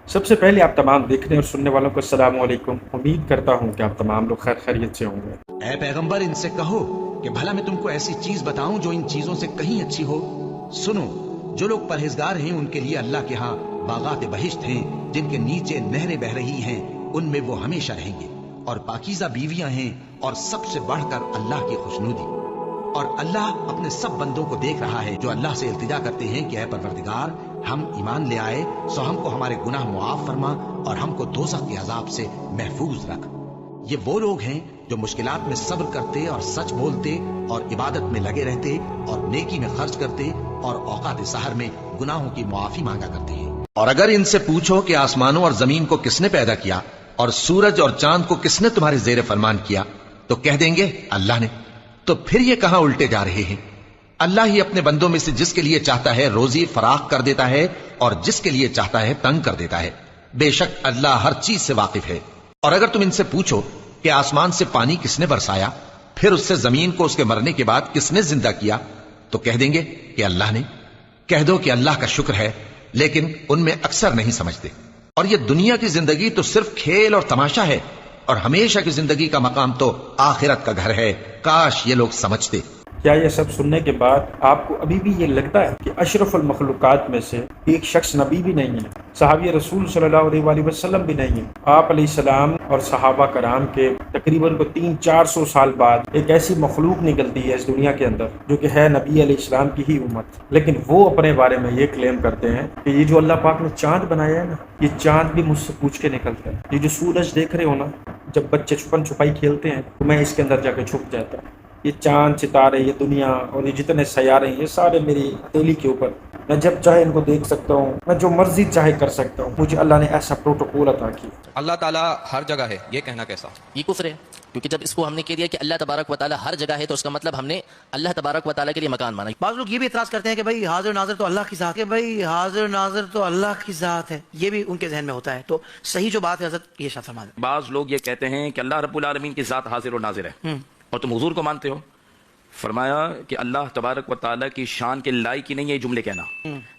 سب سے پہلے آپ تمام دیکھنے اور سننے والوں کو السلام علیکم۔ امید کرتا ہوں کہ آپ تمام لوگ خیر خیریت سے ہوں گے۔ اے پیغمبر ان سے کہو کہ بھلا میں تم کو ایسی چیز بتاؤں جو ان چیزوں سے کہیں اچھی ہو۔ سنو، جو لوگ پرہیزگار ہیں ان کے لیے اللہ کے ہاں باغات بہشت ہیں جن کے نیچے نہریں بہ رہی ہیں، ان میں وہ ہمیشہ رہیں گے، اور پاکیزہ بیویاں ہیں، اور سب سے بڑھ کر اللہ کی خوشنودی۔ اور اللہ اپنے سب بندوں کو دیکھ رہا ہے جو اللہ سے التجا کرتے ہیں کہ اے پروردگار، ہم ایمان لے آئے سو ہم کو ہمارے گناہ معاف فرما اور ہم کو دوزخ کے عذاب سے محفوظ رکھ۔ یہ وہ لوگ ہیں جو مشکلات میں صبر کرتے اور سچ بولتے اور عبادت میں لگے رہتے اور نیکی میں خرچ کرتے اور اوقات سحر میں گناہوں کی معافی مانگا کرتے ہیں۔ اور اگر ان سے پوچھو کہ آسمانوں اور زمین کو کس نے پیدا کیا اور سورج اور چاند کو کس نے تمہارے زیر فرمان کیا، تو کہہ دیں گے اللہ نے۔ تو پھر یہ کہاں الٹے جا رہے ہیں؟ اللہ ہی اپنے بندوں میں سے جس کے لیے چاہتا ہے روزی فراخ کر دیتا ہے اور جس کے لیے چاہتا ہے تنگ کر دیتا ہے۔ بے شک اللہ ہر چیز سے واقف ہے۔ اور اگر تم ان سے پوچھو کہ آسمان سے پانی کس نے برسایا، پھر اس سے زمین کو اس کے مرنے کے بعد کس نے زندہ کیا، تو کہہ دیں گے کہ اللہ نے۔ کہہ دو کہ اللہ کا شکر ہے، لیکن ان میں اکثر نہیں سمجھتے۔ اور یہ دنیا کی زندگی تو صرف کھیل اور تماشا ہے، اور ہمیشہ کی زندگی کا مقام تو آخرت کا گھر ہے۔ کاش یہ لوگ سمجھتے۔ کیا یہ سب سننے کے بعد آپ کو ابھی بھی یہ لگتا ہے کہ اشرف المخلوقات میں سے ایک شخص نبی بھی نہیں ہے، صحابی رسول صلی اللہ علیہ وآلہ وسلم بھی نہیں ہے؟ آپ علیہ السلام اور صحابہ کرام کے تقریباً 300-400 سال بعد ایک ایسی مخلوق نکلتی ہے اس دنیا کے اندر جو کہ ہے نبی علیہ السلام کی ہی امت، لیکن وہ اپنے بارے میں یہ کلیم کرتے ہیں کہ یہ جو اللہ پاک نے چاند بنایا ہے نا، یہ چاند بھی مجھ سے پوچھ کے نکلتا ہے۔ یہ جو سورج دیکھ رہے ہو نا، جب بچے چھپن چھپائی کھیلتے ہیں تو میں اس کے اندر جا کے چھپ جاتا ہوں۔ یہ چاند ستارے، یہ دنیا اور یہ جتنے سیارے ہیں، یہ سارے میری ہتھیلی کے اوپر، میں جب چاہے ان کو دیکھ سکتا ہوں، میں جو مرضی چاہے کر سکتا ہوں۔ مجھے اللہ نے ایسا پروٹوکول عطا کیا۔ اللہ تعالیٰ ہر جگہ ہے، یہ کہنا کیسا؟ یہ کفر ہے، کیونکہ جب اس کو ہم نے کہہ دیا کہ اللہ تبارک و تعالیٰ ہر جگہ ہے تو اس کا مطلب ہم نے اللہ تبارک و تعالیٰ کے لیے مکان مانا۔ بعض لوگ یہ بھی اعتراض کرتے ہیں کہ بھائی حاضر ناظر تو اللہ کی ذات ہے، بھائی حاضر ناظر تو اللہ کی ذات ہے، یہ بھی ان کے ذہن میں ہوتا ہے۔ تو صحیح جو بات ہے حضرت یہ ارشاد فرما دیں۔ بعض لوگ یہ کہتے ہیں کہ اللہ رب العالمین کی ذات حاضر و ناظر ہے، اور تم حضور کو مانتے ہو۔ فرمایا کہ اللہ تبارک و تعالیٰ کی شان کے لائق ہی نہیں ہے یہ جملے کہنا۔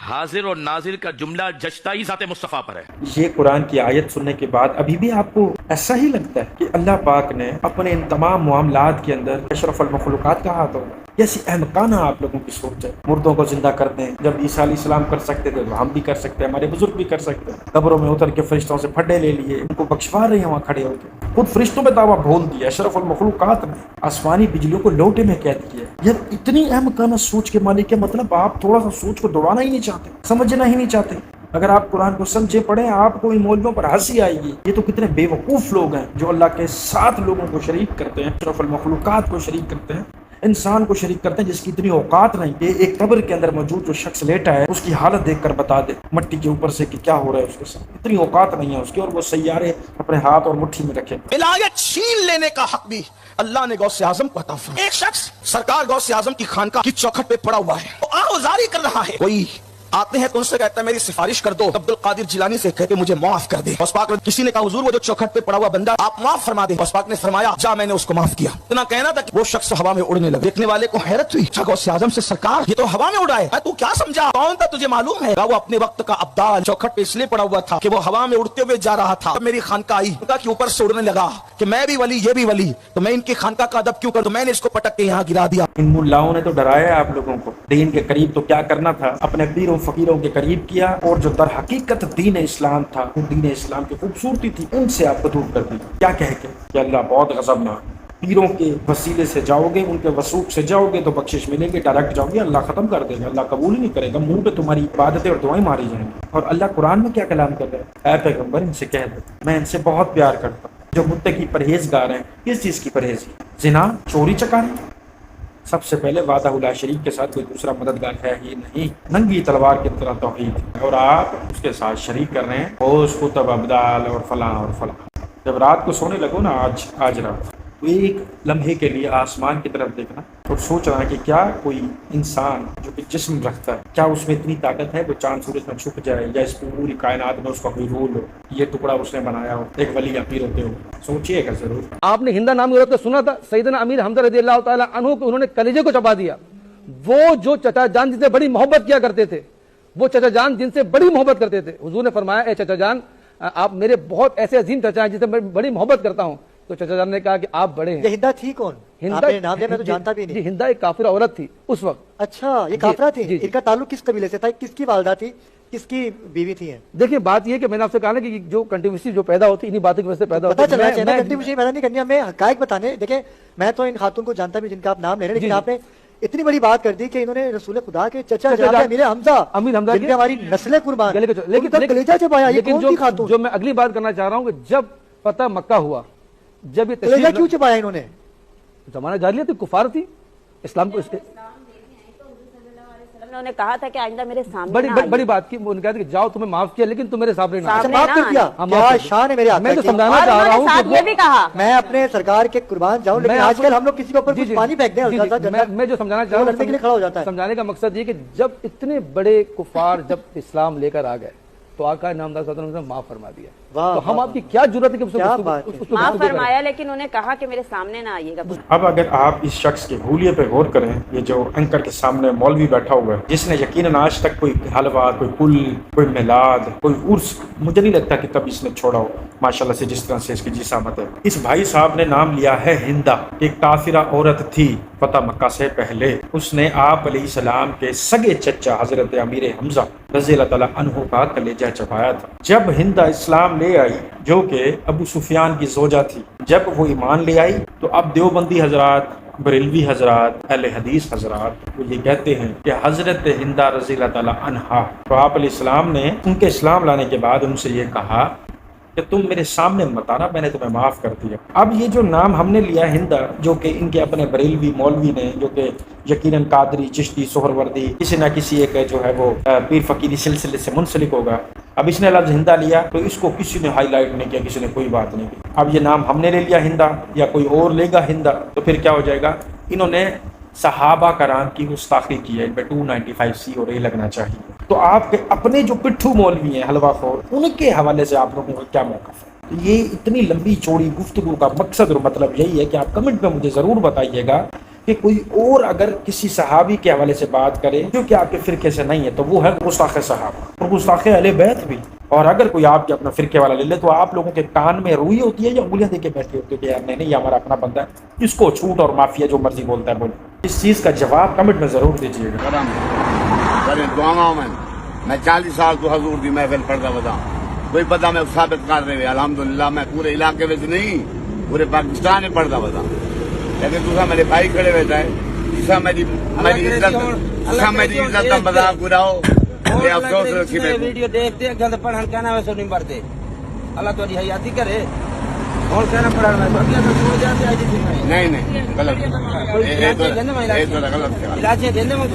حاضر اور ناظر کا جملہ جچتا ہی ذات مصطفیٰ پر ہے۔ یہ قرآن کی آیت سننے کے بعد ابھی بھی آپ کو ایسا ہی لگتا ہے کہ اللہ پاک نے اپنے ان تمام معاملات کے اندر اشرف المخلوقات کا ہاتھ ہوگا؟ ایسی احمقانہ آپ لوگوں کی سوچ ہے۔ مردوں کو زندہ کر دیں، جب عیسیٰ علیہ السلام کر سکتے تھے تو ہم بھی کر سکتے ہیں، ہمارے بزرگ بھی کر سکتے ہیں۔ قبروں میں اتر کے فرشتوں سے پھڈے لے لیے، ان کو بخشوا رہے ہیں وہاں کھڑے ہو کے۔ خود فرشتوں پہ دعویٰ بھول دیا، اشرف المخلوقات نے آسمانی بجلیوں کو لوٹے میں قید کیا۔ یار اتنی احمقانہ سوچ کے مالک ہے، مطلب آپ تھوڑا سا سوچ کو دوڑانا ہی نہیں چاہتے، سمجھنا ہی نہیں چاہتے۔ اگر آپ قرآن کو سمجھے پڑھیں، آپ کو ان مولویوں پر ہنسی آئے گی۔ یہ تو کتنے بے وقوف لوگ ہیں جو اللہ کے ساتھ لوگوں کو شریک کرتے ہیں، اشرف المخلوقات کو شریک کرتے ہیں، انسان کو شریک کرتے ہیں جس کی اتنی اوقات نہیں کہ ایک قبر کے اندر موجود جو شخص لیٹا ہے اس کی حالت دیکھ کر بتا دے مٹی کے اوپر سے کہ کیا ہو رہا ہے اس کے ساتھ۔ اتنی اوقات نہیں ہے اس کی، اور وہ سیارے اپنے ہاتھ اور مٹھی میں رکھے۔ ولایت چھین لینے کا حق بھی اللہ نے غوث اعظم کو عطا فرمایا۔ ایک شخص سرکار غوث اعظم کی خانقاہ کی چوکھٹ پہ پڑا ہوا ہے، وہ آہوزاری کر رہا ہے۔ کوئی آتے ہیں تو ان سے کہتا ہے میری سفارش کر دو، عبد القادر جیلانی سے کہتے مجھے معاف کر دے۔ غوث پاک نے کسی نے کہا حضور وہ جو چوکھٹ پہ پڑا ہوا بندہ آپ معاف فرما دیں۔ غوث پاک نے فرمایا جا میں نے اس کو معاف کیا۔ اتنا کہنا تھا کہ وہ شخص ہوا میں اڑنے لگا۔ دیکھنے والے کو حیرت ہوئی، اچھا غوث اعظم سے سرکار یہ تو ہوا میں اڑا ہے، تو کیا سمجھا کون تھا تجھے معلوم ہے؟ وہ اپنے وقت کا ابدال چوکھٹ پہ اس لیے پڑا ہوا تھا کہ وہ ہوا میں اڑتے ہوئے جا رہا تھا۔ میری خانقاہ آئی کہ اوپر سے اڑنے لگا کہ میں بھی ولی یہ بھی ولی، تو میں ان کی خانقاہ کا ادب کیوں کروں؟ تو میں نے اس کو پٹک کے یہاں گرا دیا۔ ان ملاؤں نے تو ڈرایا ہے آپ لوگوں کو۔ دین کے قریب تو کیا کرنا تھا، اپنے پیروں فقیروں کے قریب کیا، اور جو در حقیقت دین اسلام تھا، دین اسلام کی خوبصورتی تھی، ان سے آپ کو دور کر دی۔ کیا کہہ کے کہ اللہ بہت غضبناک، پیروں کے وسیلے سے جاؤ گے، ان کے وثوق سے جاؤ گے تو بخشش ملے گی، ڈائریکٹ جاؤ گے اللہ ختم کر دے گا، اللہ قبول ہی نہیں کرے گا، منہ پہ تمہاری عبادتیں اور دعائیں ماری جائیں گی۔ اور اللہ قرآن میں کیا کلام کر رہا ہے؟ اے پیغمبر ان سے کہہ دو میں ان سے بہت پیار کرتا ہوں جو متقی پرہیزگار ہیں۔ کس چیز کی پرہیزی؟ زنا، چوری چکاری؟ سب سے پہلے وعدہ لا شریک کے ساتھ کوئی دوسرا مددگار ہے ہی نہیں، ننگی تلوار کی طرح توحید ہے، اور آپ اس کے ساتھ شریک کر رہے ہیں اوس کتب ابدال اور فلاں اور فلاں۔ جب رات کو سونے لگو نا، آج رات تو ایک لمحے کے لیے آسمان کی طرف دیکھنا اور سوچ رہا ہے کہ کیا کوئی انسان جو کہ جسم رکھتا ہے، کیا اس میں اتنی طاقت ہے کہ چاند سورج میں چھپ جائے، یا اس پوری کائنات میں اس کا کوئی رول ہو، یہ ٹکڑا اس نے بنایا ہو، ایک ولی یا پیر ہوتے ہو؟ سوچئے گا ضرور۔ آپ نے ہندا نامی عورت کو سنا تھا، سیدنا امیر حمزہ رضی اللہ تعالیٰ عنہ کو انہوں نے کلیجے کو چبا دیا۔ وہ جو چچا جان جن سے بڑی محبت کیا کرتے تھے، وہ چچا جان جن سے بڑی محبت کرتے تھے، حضور نے فرمایا اے چچا جان آپ میرے بہت ایسے عظیم چچا ہیں جن سے میں بڑی محبت کرتا ہوں. تو چچا جان نے کہا کہ آپ بڑے یہ ہیں. ہندا تھی کون؟ آپ نے نام لیا، میں تو جانتا بھی جی نہیں. ہندا ایک کافر عورت تھی اس وقت. اچھا یہ کافرہ تھی. جی. ان کا تعلق کس قبیلے سے تھا؟ کس کی والدہ تھی، کس کی بیوی تھی ہیں؟ دیکھیں بات یہ ہے کہ میں نے آپ سے کہا نا کہ جو کنٹروورسی جو پیدا ہوتی ہے انہی باتوں کی وجہ سے پیدا ہوتی پتہ چلنا چاہیے نا، ہے. کنٹری مجھے پیدا نہیں کرنی، ہمیں حقائق بتانے. دیکھیں میں تو ان خاتون کو جانتا بھی جن کا آپ نام لے رہے ہیں، لیکن آپ نے اتنی بڑی بات کر دی کہ انہوں نے رسول خدا کے چچا جناب امیر حمزہ جن پہ ہماری نسلیں قربان، لیکن کلیجہ جب آیا، یہ کون تھی خاتون؟ جو میں اگلی بات کرنا چاہ رہا ہوں کہ جب فتح مکہ ہوا، جب یہ کلیجہ کیوں چبایا انہوں نے؟ زمانہ جاہلیت تھی، کفار تھی. اسلام کو انہوں نے کہا تھا کہ آئندہ میرے سامنے بڑی بات کی، انہوں نے کہا کہ جاؤ تمہیں معاف کیا لیکن تم میرے سامنے نہ اچھا معاف کر دیا، کیا شان ہے میرے آقا کی. میں تو سمجھانا چاہ رہا ہوں ساتھ یہ بھی کہا میں اپنے سرکار کے قربان جاؤں، لیکن آج کل ہم لوگ کسی کے اوپر کچھ پانی پھینک دیں. میں جو سمجھانا چاہ رہا لڑنے کے لیے کھڑا ہو جاتا ہوں، ہے. سمجھانے کا مقصد یہ کہ جب اتنے بڑے کفار جب اسلام لے کر آ گئے تو آقا نامدار صلی اللہ علیہ وسلم نے معاف فرما دیا. تو ہم آپ کی کیا ضرورت ہے کہ معاف فرمایا، لیکن انہوں نے کہا کہ میرے سامنے نہ آئیے گا. اب اگر آپ اس شخص کے حولیے پہ غور کریں، یہ جو اینکر کے سامنے مولوی بیٹھا ہوا ہے جس نے یقیناً آج تک کوئی حلوہ، کوئی کل، کوئی میلاد، کوئی عرس مجھے نہیں لگتا کہ کبھی اس نے چھوڑا ہو ماشاءاللہ سے، جس طرح سے اس کی جسامت ہے. اس بھائی صاحب نے نام لیا ہے ہندا، ایک کافرہ عورت تھی فتح مکہ سے پہلے. اس نے آپ علیہ السلام کے سگے چچا حضرت امیر حمزہ رضی اللہ تعالیٰ عنہ کا کلیجہ چبایا تھا. جب ہندا اسلام لے آئی جو کہ ابو سفیان کی زوجہ تھی، جب وہ ایمان لے آئی تو اب دیوبندی حضرات، بریلوی حضرات، اہل حدیث حضرات وہ یہ کہتے ہیں کہ حضرت ہندا رضی اللہ تعالیٰ عنہا، تو آپ علیہ السلام نے ان کے اسلام لانے کے بعد ان سے یہ کہا کہ تم میرے سامنے مت آنا، میں نے تمہیں معاف کر دیا. اب یہ جو نام ہم نے لیا ہندا، جو کہ ان کے اپنے بریلوی مولوی نے، جو کہ یقیناً قادری، چشتی، سہروردی، کسی نہ کسی ایک جو ہے وہ پیر فقیری سلسلے سے منسلک ہوگا. اب اس نے لفظ ہندا لیا تو اس کو کسی نے ہائی لائٹ نہیں کیا، کسی نے کوئی بات نہیں کی. اب یہ نام ہم نے لے لیا ہندا یا کوئی اور لے گا ہندا تو پھر کیا ہو جائے گا؟ انہوں نے صحابہ کرام کی گستاخی کی ہے، ان پہ 295C اور یہ لگنا چاہیے. تو آپ کے اپنے جو پٹھو مولوی ہیں حلوہ خور، ان کے حوالے سے آپ لوگوں کا کیا موقف ہے؟ تو یہ اتنی لمبی چوڑی گفتگو کا مقصد اور مطلب یہی ہے کہ آپ کمنٹ میں مجھے ضرور بتائیے گا کہ کوئی اور اگر کسی صحابی کے حوالے سے بات کرے جو کہ آپ کے فرقے سے نہیں ہے تو وہ ہے گستاخ صحابہ اور گستاخ اہل بیت بھی. اور اگر کوئی آپ کے اپنا فرقے والا لے لے تو آپ لوگوں کے کان میں روئی ہوتی ہے یا انگلیاں دے کے بیٹھے ہوتے کہ یار نہیں یہ ہمارا اپنا بندہ ہے، اس کو چھوٹ اور معافیا جو مرضی بولتا ہے بولے. اس چیز کا جواب کمنٹ میں ضرور دیجیے گا. میں 40 سال تو حضور دی محفل پڑھتا بتا کوئی پتہ میں ثابت کر رہے الحمدللہ میں پورے علاقے میں نہیں پورے پاکستان میں پڑھتا بتا، لیکن دوسرا میرے بھائی کھڑے ہوتا ہے، دوسرا میری عزت کا مذاق اڑاؤ. ویڈیو دیکھتے گند پڑھن کہنا ویسے نہیں پڑھتے. اللہ تاری حیاتی کرے اور کہنا پڑھن نہیں غلط علاج دینے میں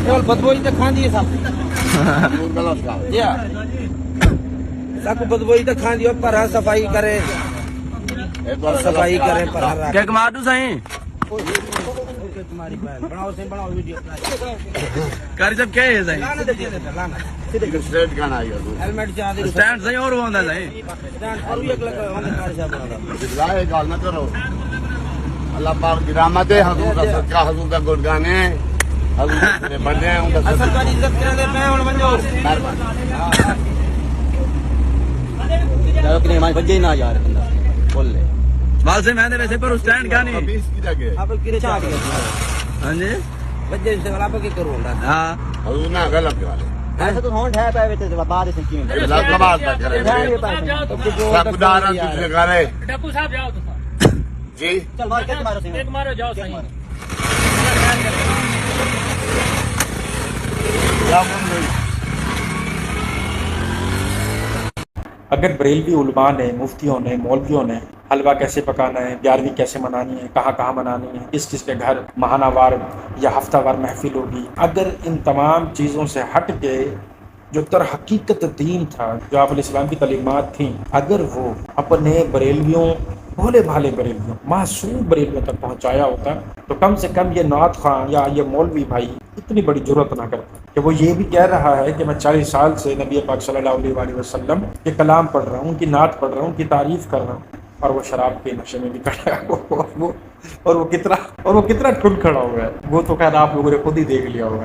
کیول بدبوئی تو کھاندی ہے سب بدبوئی تو کھاندی ہو پر صفائی کرے پر کیا کما دوں سائیں تمہاری بہن بناؤ سے بناؤ ویڈیو کر جب کیا ہے سائیں اسٹیٹ گانا آئی ہیلمٹ چاہ دے اسٹینڈ صحیح اور ہوندا سائیں اسٹینڈ اور ایک لگا ہوندا کار صاحب بنا لا یہ گال نہ کرو. اللہ پاک کی رحمت ہے، حضور کا صدقہ، حضور کا گنگان ہے، حضور نے بڑے ہیں ان کا سرکاری عزت کرنے میں ہن بن جاؤ جاؤ کہ ہمارے بجے نہ یار بندہ بول لے بال سے میں نے ویسے پر اسٹینڈ کا نہیں ابھی اس کی جگہ آپ کی چاہ گیا ہاں جی بجے سے والا کی کروں گا ہاں حضور نہ غلط والے ایسا تو ہونٹ ہے پے وچ بعد سے کیوں اللہ کمال تک کرے سب دارا دوسرے کرے ڈاکو صاحب جاؤ جی چل مار کے مارو ایک مارو جاؤ صحیح اگر بریلوی علماء نے، مفتیوں نے، مولویوں نے حلوہ کیسے پکانا ہے، 11ویں کیسے منانی ہے، کہاں کہاں منانی ہے، کس کس کے گھر ماہانہ وار یا ہفتہ وار محفل ہوگی، اگر ان تمام چیزوں سے ہٹ کے جو در حقیقت دین تھا، جو آپ علیہ السلام کی تعلیمات تھیں، اگر وہ اپنے بریلویوں، بھولے بھالے بریلویوں، معصوم بریلویوں تک پہنچایا ہوتا تو کم سے کم یہ نعت خان یا یہ مولوی بھائی اتنی بڑی جرأت نہ کرتا کہ وہ یہ بھی کہہ رہا ہے کہ میں 40 سال سے نبی پاک صلی اللہ علیہ وآلہ وسلم کے کلام پڑھ رہا ہوں، ان کی نعت پڑھ رہا ہوں، ان کی تعریف کر رہا ہوں، اور وہ شراب کے نشے میں بھی کھڑا ہے اور وہ کتنا ٹھن کھڑا ہوا ہے. وہ تو خیر آپ لوگوں نے خود ہی دیکھ لیا ہوگا.